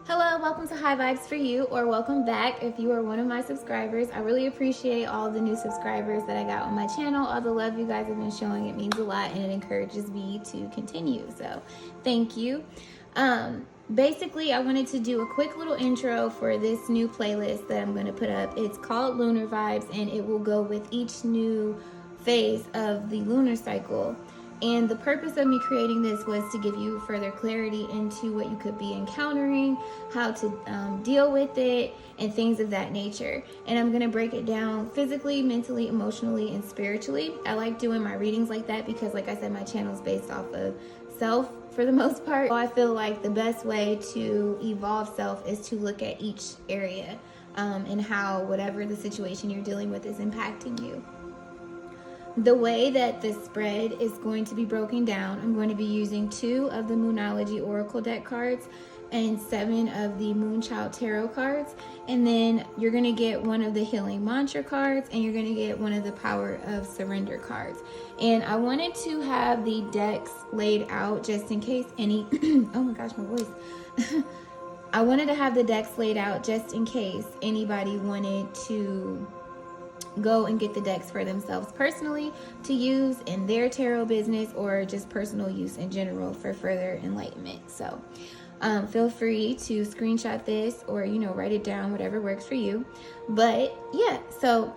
Hello, welcome to High Vibes for You, or welcome back if you are one of my subscribers. I really appreciate all the new subscribers that I got on my channel. All the love you guys have been showing, it means a lot and it encourages me to continue. So thank you. Basically, I wanted to do a quick little intro for this new playlist that I'm going to put up. It's called Lunar Vibes, and it will go with each new phase of the lunar cycle. And the purpose of me creating this was to give you further clarity into what you could be encountering, how to deal with it, and things of that nature. And I'm going to break it down physically, mentally, emotionally, and spiritually. I like doing my readings like that because, like I said, my channel is based off of self for the most part. So I feel like the best way to evolve self is to look at each area and how whatever the situation you're dealing with is impacting you. The way that the spread is going to be broken down, I'm going to be using 2 of the Moonology Oracle deck cards and 7 of the Moonchild Tarot cards. And then you're going to get 1 of the Healing Mantra cards, and you're going to get 1 of the Power of Surrender cards. And I wanted to have the decks laid out just in case any... oh my gosh, my voice. I wanted to have the decks laid out just in case anybody wanted to go and get the decks for themselves personally to use in their tarot business, or just personal use in general for further enlightenment. So feel free to screenshot this or write it down, whatever works for you. But yeah, so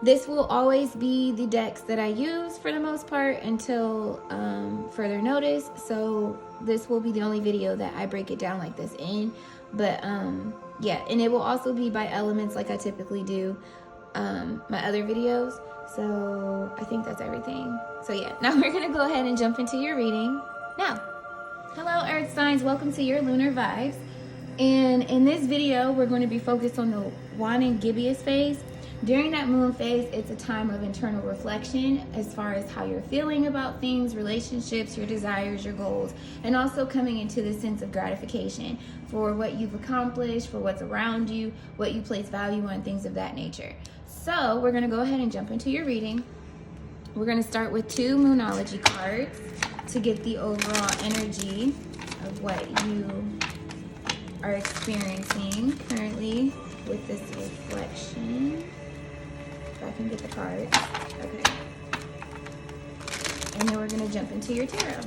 this will always be the decks that I use for the most part until further notice. So this will be the only video that I break it down like this in. But yeah, and it will also be by elements like I typically do my other videos. So I think that's everything. So yeah, now we're gonna go ahead and jump into your reading now. Hello Earth signs, welcome to your Lunar Vibes. And in this video we're going to be focused on the Waning Gibbous phase. During that moon phase, it's a time of internal reflection as far as how you're feeling about things, relationships, your desires, your goals, and also coming into the sense of gratification for what you've accomplished, for what's around you, what you place value on, things of that nature. So we're going to go ahead and jump into your reading. We're going to start with 2 Moonology cards to get the overall energy of what you are experiencing currently with this reflection. If I can get the cards. Okay. And then we're going to jump into your tarot.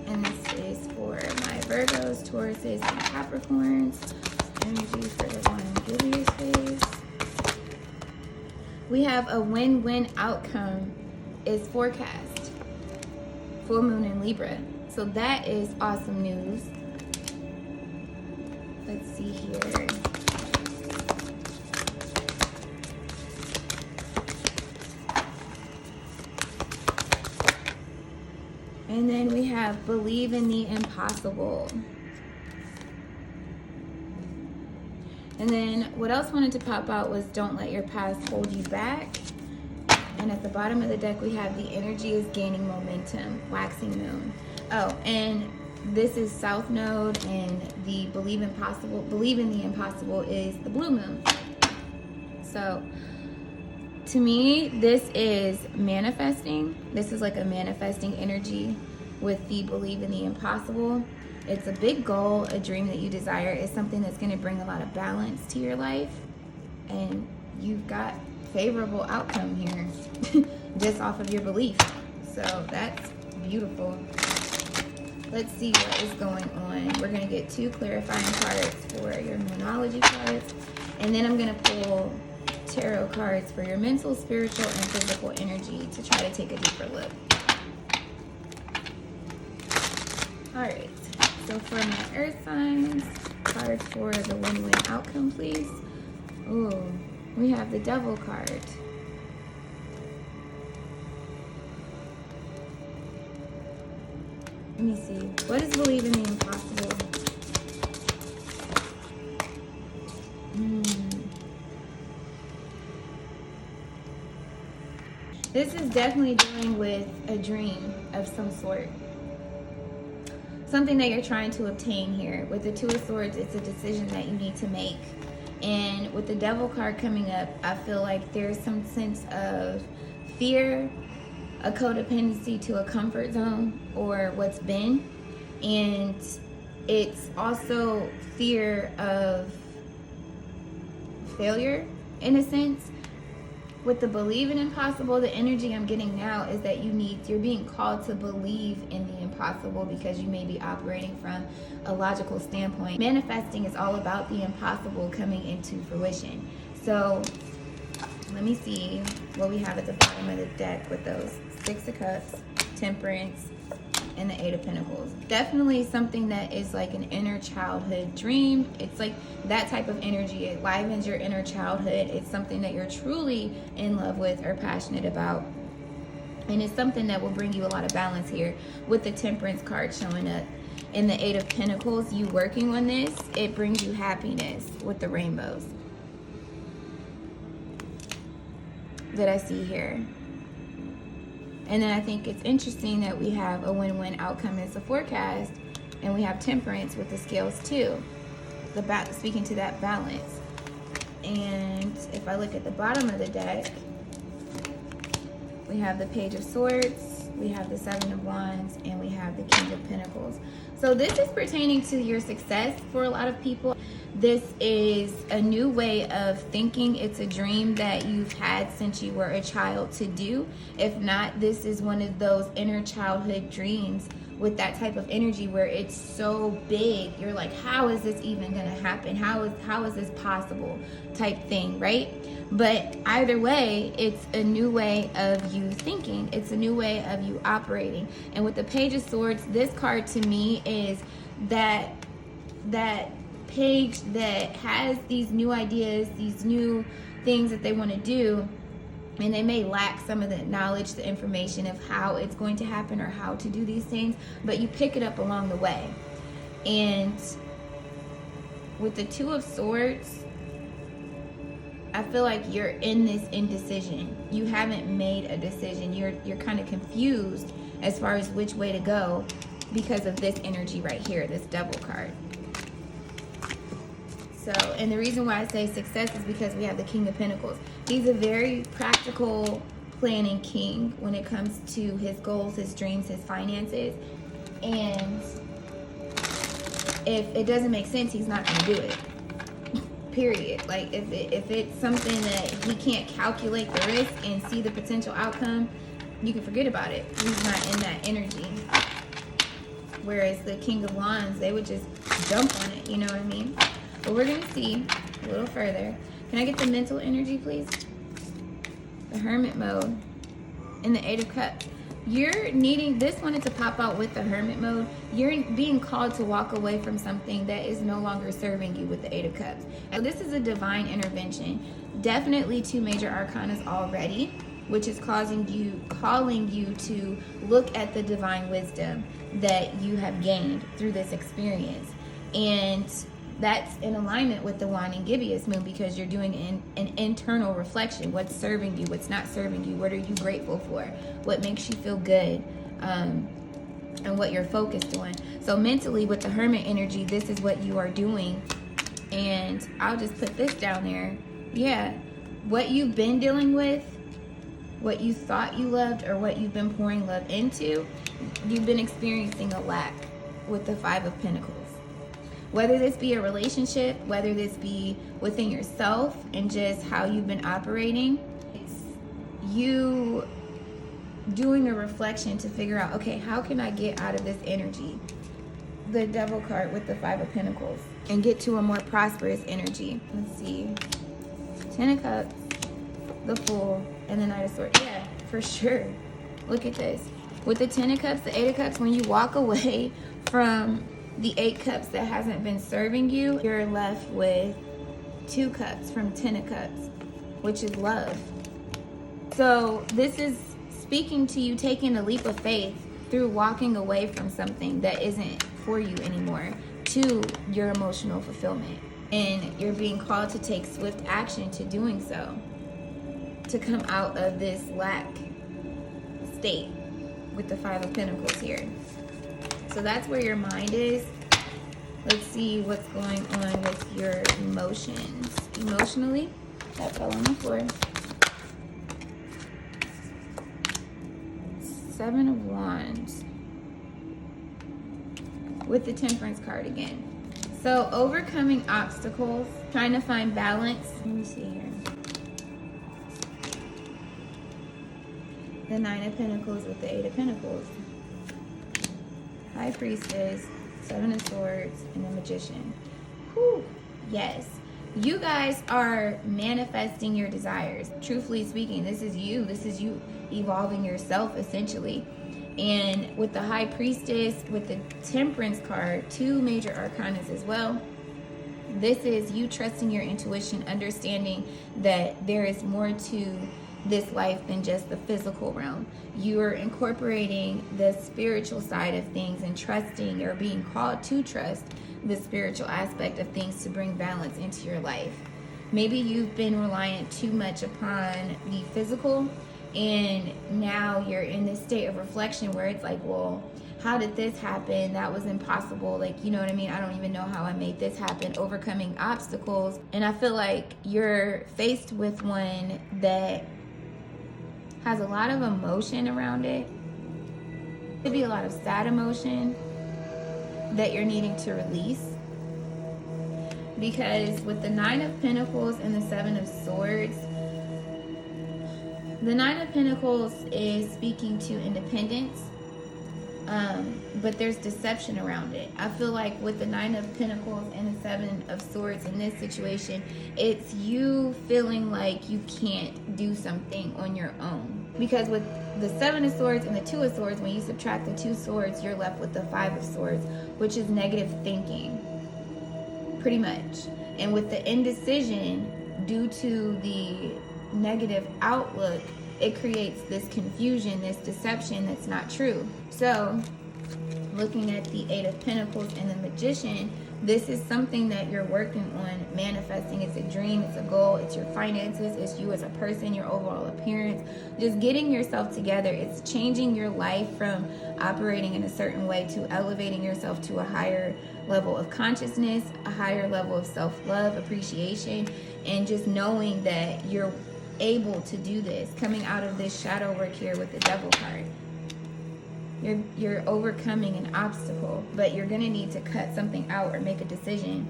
And this is for my Virgos, Tauruses, and Capricorns. Energy for the Waning Gibbous phase. We have a win-win outcome is forecast. Full moon in Libra. So that is awesome news. Let's see here. And then we have believe in the impossible. And then what else wanted to pop out was don't let your past hold you back. And at the bottom of the deck, we have the energy is gaining momentum, waxing moon. Oh, and this is South Node, and the believe in the impossible is the blue moon. So to me, this is manifesting. This is like a manifesting energy with the believe in the impossible. It's a big goal, a dream that you desire. It's something that's going to bring a lot of balance to your life. And you've got favorable outcome here just off of your belief. So that's beautiful. Let's see what is going on. We're going to get 2 clarifying cards for your Moonology cards. And then I'm going to pull tarot cards for your mental, spiritual, and physical energy to try to take a deeper look. Alright, so for my earth signs, cards for the win-win outcome, please. Ooh, we have the devil card. Let me see. What is believe in the impossible? This is definitely dealing with a dream of some sort. Something that you're trying to obtain here. With the 2 of Swords, it's a decision that you need to make. And with the Devil card coming up, I feel like there's some sense of fear, a codependency to a comfort zone or what's been. And It's also fear of failure, in a sense. With the believing impossible, the energy I'm getting now is that you're being called to believe in the impossible because you may be operating from a logical standpoint. Manifesting is all about the impossible coming into fruition. So let me see what we have at the bottom of the deck with those 6 of Cups, Temperance, and the 8 of Pentacles. Definitely something that is like an inner childhood dream. It's like that type of energy. It livens your inner childhood. It's something that you're truly in love with or passionate about. And it's something that will bring you a lot of balance here with the Temperance card showing up. In the 8 of Pentacles, you working on this, it brings you happiness with the rainbows that I see here. And then I think it's interesting that we have a win-win outcome as a forecast, and we have Temperance with the scales too, speaking to that balance. And if I look at the bottom of the deck, we have the Page of Swords, we have the 7 of Wands, and we have the King of Pentacles. So this is pertaining to your success for a lot of people. This is a new way of thinking. It's a dream that you've had since you were a child to do. If not, this is one of those inner childhood dreams with that type of energy where it's so big. You're like, how is this even gonna happen? How is this possible type thing, right? But either way, it's a new way of you thinking. It's a new way of you operating. And with the Page of Swords, this card to me is that page that has these new ideas, these new things that they want to do, and they may lack some of the knowledge, the information of how it's going to happen or how to do these things, but you pick it up along the way. And with the 2 of Swords, I feel like you're in this indecision. You haven't made a decision. You're kind of confused as far as which way to go because of this energy right here, this Devil card. So, and the reason why I say success is because we have the King of Pentacles. He's a very practical, planning king when it comes to his goals, his dreams, his finances. And if it doesn't make sense, he's not going to do it. Period. Like if it's something that he can't calculate the risk and see the potential outcome, you can forget about it. He's not in that energy. Whereas the King of Wands, they would just jump on it. You know what I mean? But we're going to see a little further. Can I get the mental energy, please? The Hermit mode and the 8 of Cups. You're needing, this wanted to pop out with the Hermit mode. You're being called to walk away from something that is no longer serving you with the 8 of Cups. So this is a divine intervention. Definitely 2 major arcanas already, which is calling you to look at the divine wisdom that you have gained through this experience. And that's in alignment with the Waning Gibbous moon because you're doing an internal reflection. What's serving you? What's not serving you? What are you grateful for? What makes you feel good? And what you're focused on. So mentally with the Hermit energy, this is what you are doing. And I'll just put this down there. Yeah, what you've been dealing with, what you thought you loved or what you've been pouring love into, you've been experiencing a lack with the 5 of Pentacles. Whether this be a relationship, whether this be within yourself and just how you've been operating, it's you doing a reflection to figure out, okay, how can I get out of this energy? The Devil card with the 5 of Pentacles and get to a more prosperous energy. Let's see. 10 of Cups, the Fool, and the Knight of Swords. Yeah, for sure. Look at this. With the 10 of Cups, the 8 of Cups, when you walk away from the 8 Cups that hasn't been serving you, you're left with 2 Cups from 10 of Cups, which is love. So this is speaking to you taking a leap of faith through walking away from something that isn't for you anymore to your emotional fulfillment. And you're being called to take swift action to doing so, to come out of this lack state with the 5 of Pentacles here. So that's where your mind is. Let's see what's going on with your emotions. Emotionally, that fell on the floor. 7 of Wands with the Temperance card again. So overcoming obstacles, trying to find balance. Let me see here. The Nine of Pentacles with the Eight of Pentacles. High Priestess, Seven of Swords, and the Magician. Whew. Yes. You guys are manifesting your desires. Truthfully speaking, this is you. This is you evolving yourself, essentially. And with the High Priestess, with the Temperance card, two major arcanas as well. This is you trusting your intuition, understanding that there is more to this life than just the physical realm. You are incorporating the spiritual side of things and trusting, or being called to trust the spiritual aspect of things to bring balance into your life. Maybe you've been reliant too much upon the physical, and now you're in this state of reflection where it's like, well, how did this happen? That was impossible. Like, you know what I mean? I don't even know how I made this happen. Overcoming obstacles. And I feel like you're faced with one that has a lot of emotion around it. Could be a lot of sad emotion that you're needing to release. Because with the Nine of Pentacles and the Seven of Swords, the Nine of Pentacles is speaking to independence, but there's deception around it. I feel like with the Nine of Pentacles and the Seven of Swords in this situation, it's you feeling like you can't do something on your own. Because with the Seven of Swords and the Two of Swords, when you subtract the two swords, you're left with the Five of Swords, which is negative thinking, pretty much. And with the indecision, due to the negative outlook, it creates this confusion, this deception that's not true. So looking at the Eight of Pentacles and the Magician, this is something that you're working on manifesting. It's a dream, it's a goal, it's your finances, it's you as a person, your overall appearance, just getting yourself together. It's changing your life from operating in a certain way to elevating yourself to a higher level of consciousness, a higher level of self-love, appreciation, and just knowing that you're able to do this. Coming out of this shadow work here with the Devil card, you're overcoming an obstacle, but you're gonna need to cut something out or make a decision.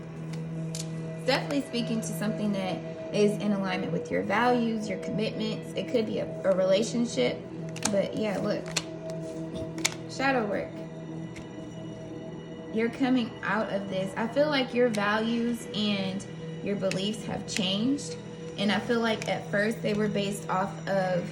It's definitely speaking to something that is in alignment with your values, your commitments. It could be a relationship, but yeah, look, shadow work. You're coming out of this. I feel like your values and your beliefs have changed. And I feel like at first they were based off of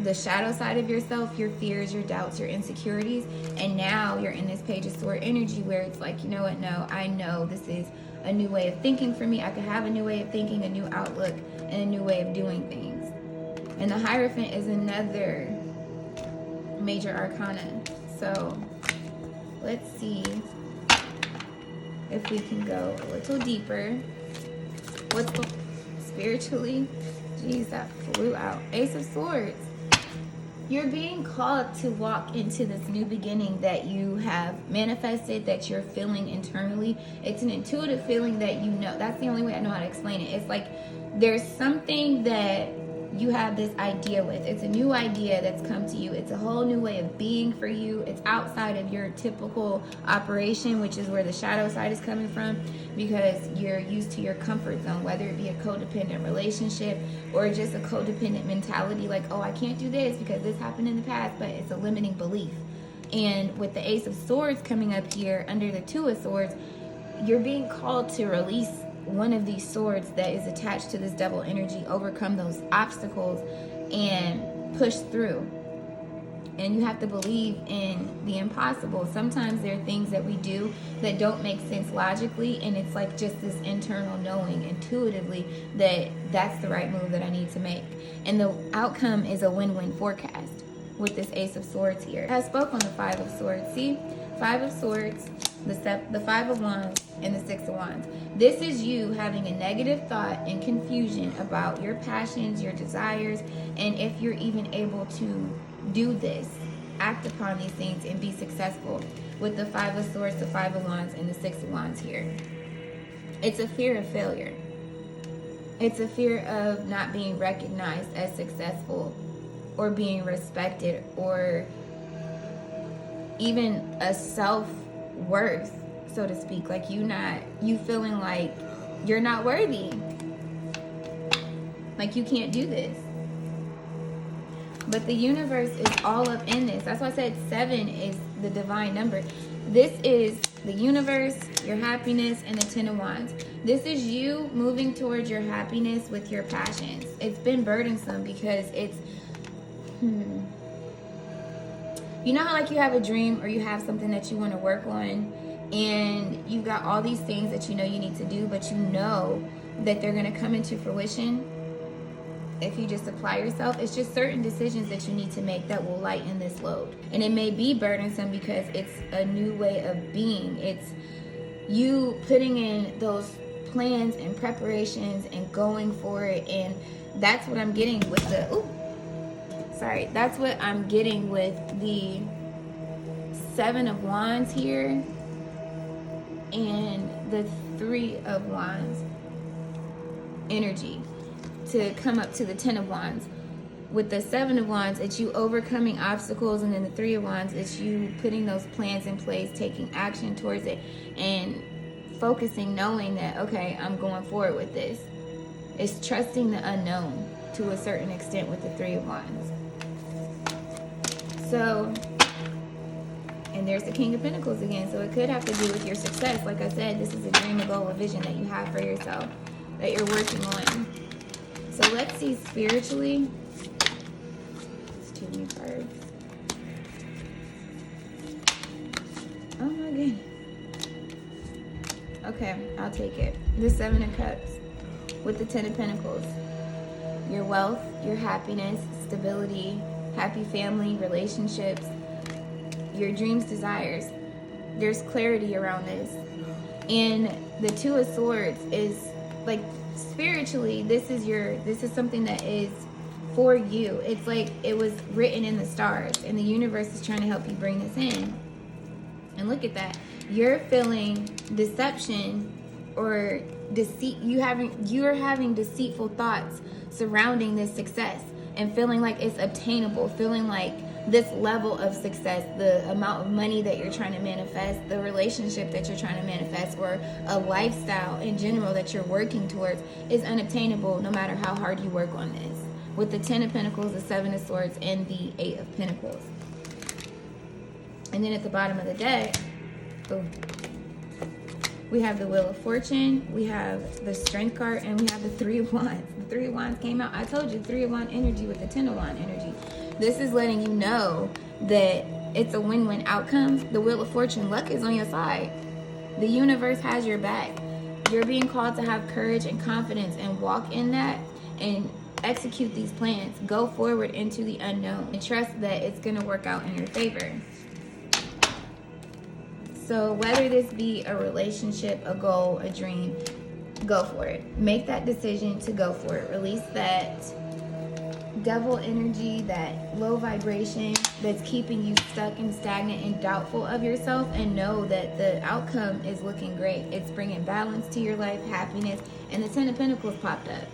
the shadow side of yourself, your fears, your doubts, your insecurities. And now you're in this Page of Swords energy where it's like, you know what? No, I know this is a new way of thinking for me. I could have a new way of thinking, a new outlook, and a new way of doing things. And the Hierophant is another major arcana. So let's see if we can go a little deeper. What's the spiritually? Jeez, that flew out. Ace of Swords. You're being called to walk into this new beginning that you have manifested, that you're feeling internally. It's an intuitive feeling that you know. That's the only way I know how to explain it. It's like there's something that you have this idea with. It's a new idea that's come to you. It's a whole new way of being for you. It's outside of your typical operation, which is where the shadow side is coming from, because you're used to your comfort zone, whether it be a codependent relationship or just a codependent mentality, like, oh, I can't do this because this happened in the past, but it's a limiting belief. And with the Ace of Swords coming up here under the Two of Swords, you're being called to release one of these swords that is attached to this devil energy, overcome those obstacles and push through. And you have to believe in the impossible. Sometimes there are things that we do that don't make sense logically, and it's like just this internal knowing intuitively that that's the right move that I need to make. And the outcome is a win-win forecast with this Ace of Swords here. I spoke on the Five of Swords. See? Five of Swords, the Five of Wands, and the Six of Wands. This is you having a negative thought and confusion about your passions, your desires, and if you're even able to do this, act upon these things and be successful. With the Five of Swords, the Five of Wands, and the Six of Wands here. It's a fear of failure. It's a fear of not being recognized as successful or being respected, or even a self worth, so to speak. Like you feeling like you're not worthy. Like you can't do this. But the universe is all up in this. That's why I said 7 is the divine number. This is the universe, your happiness, and the 10 of Wands. This is you moving towards your happiness with your passions. It's been burdensome because it's, you know how like you have a dream or you have something that you want to work on and you've got all these things that you know you need to do, but you know that they're going to come into fruition if you just apply yourself. It's just certain decisions that you need to make that will lighten this load. And it may be burdensome because it's a new way of being. It's you putting in those plans and preparations and going for it. And that's what I'm getting with the, that's what I'm getting with the 7 of Wands here and the 3 of Wands energy to come up to the 10 of Wands. With the 7 of Wands, it's you overcoming obstacles, and then the 3 of Wands, it's you putting those plans in place, taking action towards it, and focusing, knowing that, okay, I'm going forward with this. It's trusting the unknown to a certain extent with the 3 of Wands. So, and there's the King of Pentacles again, so it could have to do with your success. Like I said, this is a dream, a goal, a vision that you have for yourself, that you're working on. So let's see spiritually. It's too many cards. Oh my goodness. Okay, I'll take it. The 7 of Cups with the 10 of Pentacles. Your wealth, your happiness, stability, happy family, relationships, your dreams, desires. There's clarity around this. And the 2 of Swords is like, spiritually, this is something that is for you. It's like it was written in the stars, and the universe is trying to help you bring this in. And look at that. You're feeling deception or deceit. You're having deceitful thoughts surrounding this success and feeling like it's obtainable, feeling like this level of success, the amount of money that you're trying to manifest, the relationship that you're trying to manifest, or a lifestyle in general that you're working towards is unobtainable no matter how hard you work on this. With the 10 of Pentacles, the 7 of Swords, and the 8 of Pentacles. And then at the bottom of the deck, we have the Wheel of Fortune, we have the Strength card, and we have the 3 of Wands. The 3 of Wands came out. I told you, 3 of Wands energy with the 10 of Wands energy. This is letting you know that it's a win-win outcome. The Wheel of Fortune, luck is on your side. The universe has your back. You're being called to have courage and confidence and walk in that and execute these plans. Go forward into the unknown and trust that it's going to work out in your favor. So whether this be a relationship, a goal, a dream, go for it. Make that decision to go for it. Release that devil energy, that low vibration that's keeping you stuck and stagnant and doubtful of yourself, and know that the outcome is looking great. It's bringing balance to your life, happiness, and the 10 of Pentacles popped up.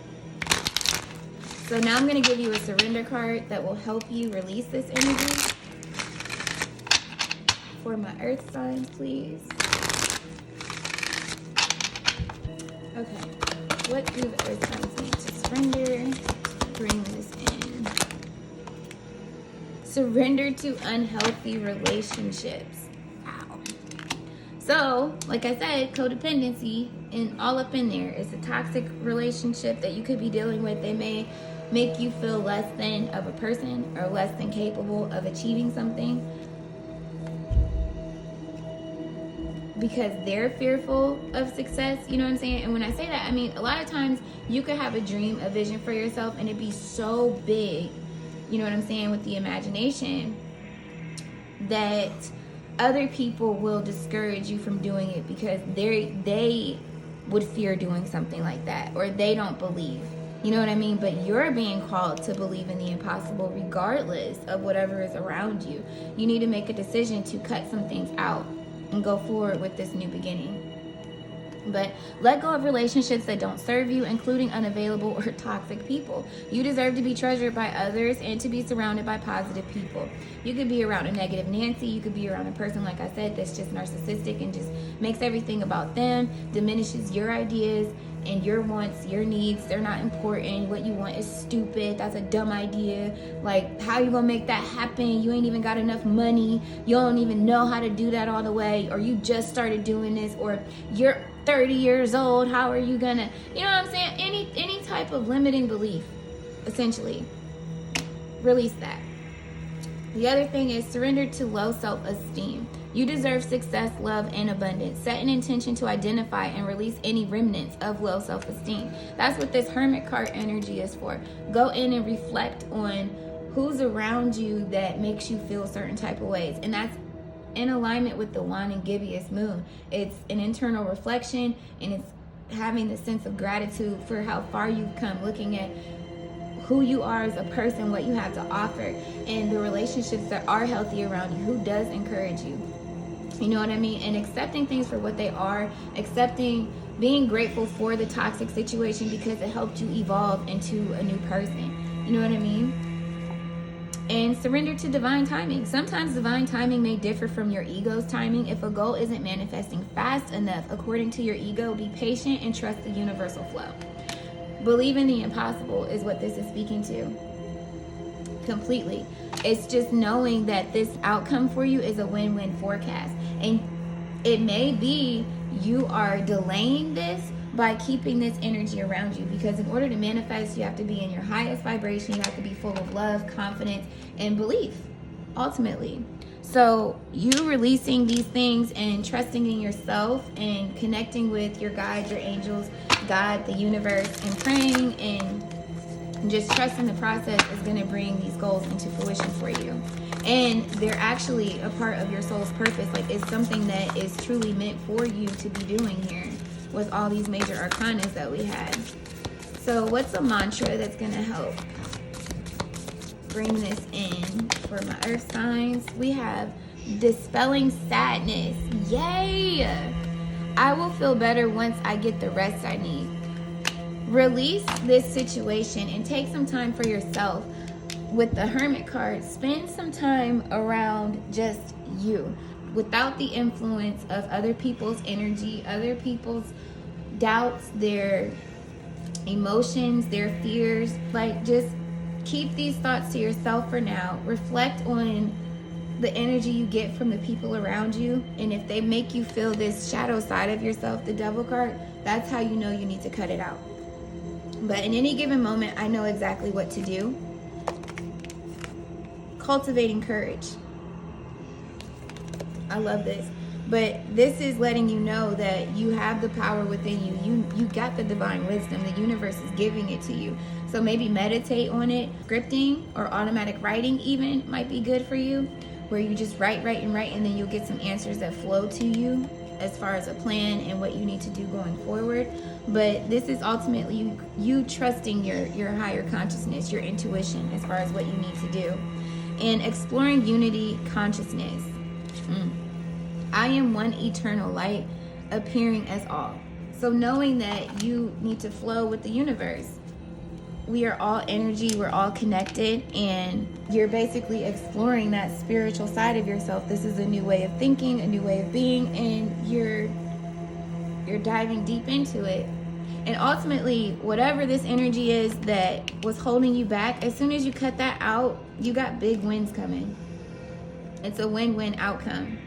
So now I'm going to give you a surrender card that will help you release this energy. For my earth signs, please. Okay, what do the earth signs need to surrender? Bring this in. Surrender to unhealthy relationships. Wow. So, like I said, codependency and all up in there is a toxic relationship that you could be dealing with. They may make you feel less than of a person or less than capable of achieving something because they're fearful of success, you know what I'm saying? And when I say that, I mean, a lot of times you could have a dream, a vision for yourself, and it'd be so big, you know what I'm saying, with the imagination, that other people will discourage you from doing it because they would fear doing something like that, or they don't believe, you know what I mean? But you're being called to believe in the impossible regardless of whatever is around you. You need to make a decision to cut some things out and go forward with this new beginning. But let go of relationships that don't serve you, including unavailable or toxic people. You deserve to be treasured by others and to be surrounded by positive people. You could be around a negative Nancy. You could be around a person, like I said, that's just narcissistic and just makes everything about them, diminishes your ideas and your wants, your needs. They're not important. What you want is stupid. That's a dumb idea. Like, how you gonna make that happen? You ain't even got enough money. You don't even know how to do that all the way. Or you just started doing this. Or you're 30 years old. How are you gonna, you know what I'm saying? Any type of limiting belief, essentially. Release that. The other thing is surrender to low self-esteem. You deserve success, love, and abundance. Set an intention to identify and release any remnants of low self-esteem. That's what this Hermit card energy is for. Go in and reflect on who's around you that makes you feel certain type of ways. And that's in alignment with the Waning Gibbous moon. It's an internal reflection, and it's having the sense of gratitude for how far you've come, looking at who you are as a person, what you have to offer, and the relationships that are healthy around you, who does encourage you. You know what I mean? And accepting things for what they are, being grateful for the toxic situation because it helped you evolve into a new person. You know what I mean? And surrender to divine timing. Sometimes divine timing may differ from your ego's timing. If a goal isn't manifesting fast enough according to your ego, be patient and trust the universal flow. Believe in the impossible is what this is speaking to. Completely. It's just knowing that this outcome for you is a win-win forecast. And it may be you are delaying this by keeping this energy around you, because in order to manifest, you have to be in your highest vibration. You have to be full of love, confidence, and belief, ultimately. So you releasing these things and trusting in yourself and connecting with your guides, your angels, God, the universe, and praying and just trusting the process is going to bring these goals into fruition for you. And they're actually a part of your soul's purpose. Like, it's something that is truly meant for you to be doing here with all these major arcanas that we had. So what's a mantra that's going to help bring this in for my earth signs? We have dispelling sadness. Yay! I will feel better once I get the rest I need. Release this situation and take some time for yourself. With the Hermit card, spend some time around just you, without the influence of other people's energy, other people's doubts, their emotions, their fears. Like, just keep these thoughts to yourself for now. Reflect on the energy you get from the people around you, and if they make you feel this shadow side of yourself, the Devil card, that's how you know you need to cut it out. But in any given moment, I know exactly what to do. Cultivating courage. I love this. But this is letting you know that you have the power within you. You got the divine wisdom. The universe is giving it to you. So maybe meditate on it. Scripting or automatic writing even might be good for you, where you just write, and then you'll get some answers that flow to you as far as a plan and what you need to do going forward. But this is ultimately you trusting your higher consciousness, your intuition, as far as what you need to do. And exploring unity consciousness. I am one eternal light appearing as all. So knowing that you need to flow with the universe. We are all energy, we're all connected, and you're basically exploring that spiritual side of yourself. This is a new way of thinking, a new way of being, and you're diving deep into it. And ultimately, whatever this energy is that was holding you back, as soon as you cut that out, you got big wins coming. It's a win-win outcome.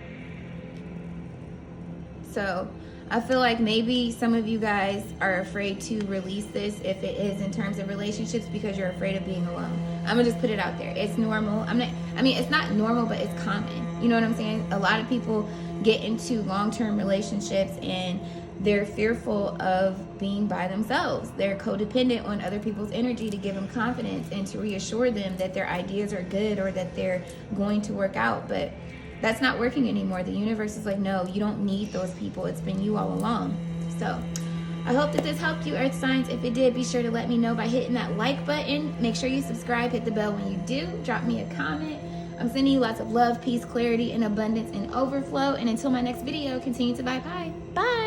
So I feel like maybe some of you guys are afraid to release this, if it is in terms of relationships, because you're afraid of being alone. I'm gonna just put it out there. It's normal. It's not normal, but it's common. You know what I'm saying? A lot of people get into long-term relationships and they're fearful of being by themselves. They're codependent on other people's energy to give them confidence and to reassure them that their ideas are good or that they're going to work out. But that's not working anymore. The universe is like, no, you don't need those people. It's been you all along. So I hope that this helped you, Earth signs. If it did, be sure to let me know by hitting that like button. Make sure you subscribe, hit the bell when you do. Drop me a comment. I'm sending you lots of love, peace, clarity, and abundance and overflow. And until my next video, continue to vibe high. Bye.